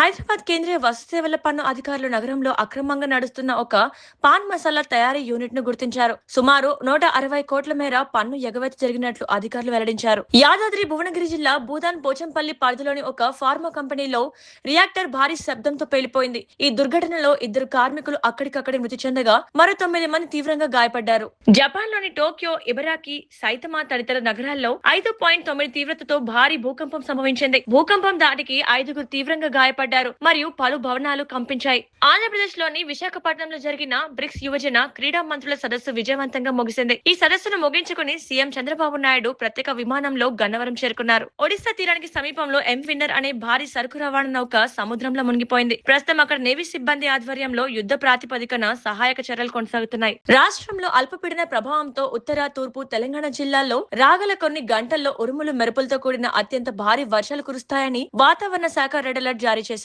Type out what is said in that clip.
హైదరాబాద్ కేంద్రీయ వస్తు సేవల పన్ను అధికారులు నగరంలో అక్రమంగా నడుస్తున్న ఒక పాన్ మసాలా తయారీ యూనిట్ ను గుర్తించారు. సుమారు 160 కోట్ల మేర పన్ను ఎగవేత జరిగినట్లు అధికారులు వెల్లడించారు. యాదాద్రి భువనగిరి జిల్లా భూదాన్ పోచంపల్లి పరిధిలోని ఒక ఫార్మా కంపెనీలో రియాక్టర్ భారీ శబ్దంతో పేలిపోయింది. ఈ దుర్ఘటనలో 2 కార్మికులు అక్కడికక్కడే మృతి చెందగా మరో 9 మంది తీవ్రంగా గాయపడ్డారు. జపాన్ లోని టోక్యో, ఇబరాకి, సైతమా తదితర నగరాల్లో 5.9 తీవ్రతతో భారీ భూకంపం సంభవించింది. భూకంపం దాటికి 5గురు తీవ్రంగా గాయపడ్డారు మరియు పలు భవనాలు కంపించాయి. ఆంధ్రప్రదేశ్ లోని విశాఖపట్నంలో జరిగిన బ్రిక్స్ యువజన క్రీడా మంత్రుల సదస్సు విజయవంతంగా ముగిసింది. ఈ సదస్సును ముగించుకుని సీఎం చంద్రబాబు నాయుడు ప్రత్యేక విమానంలో గన్నవరం చేరుకున్నారు. ఒడిశా తీరానికి సమీపంలో ఎం విన్నర్ అనే భారీ సరుకు రవాణా నౌక సముద్రంలో మునిగిపోయింది. ప్రస్తుతం అక్కడ నేవీ సిబ్బంది ఆధ్వర్యంలో యుద్ధ ప్రాతిపదికన సహాయక చర్యలు కొనసాగుతున్నాయి. రాష్ట్రంలో అల్పపీడన ప్రభావంతో ఉత్తర, తూర్పు తెలంగాణ జిల్లాల్లో రాగల కొన్ని గంటల్లో ఉరుములు మెరుపులతో కూడిన అత్యంత భారీ వర్షాలు కురుస్తాయని వాతావరణ శాఖ రెడ్ అలర్ట్ జారీ చేసింది.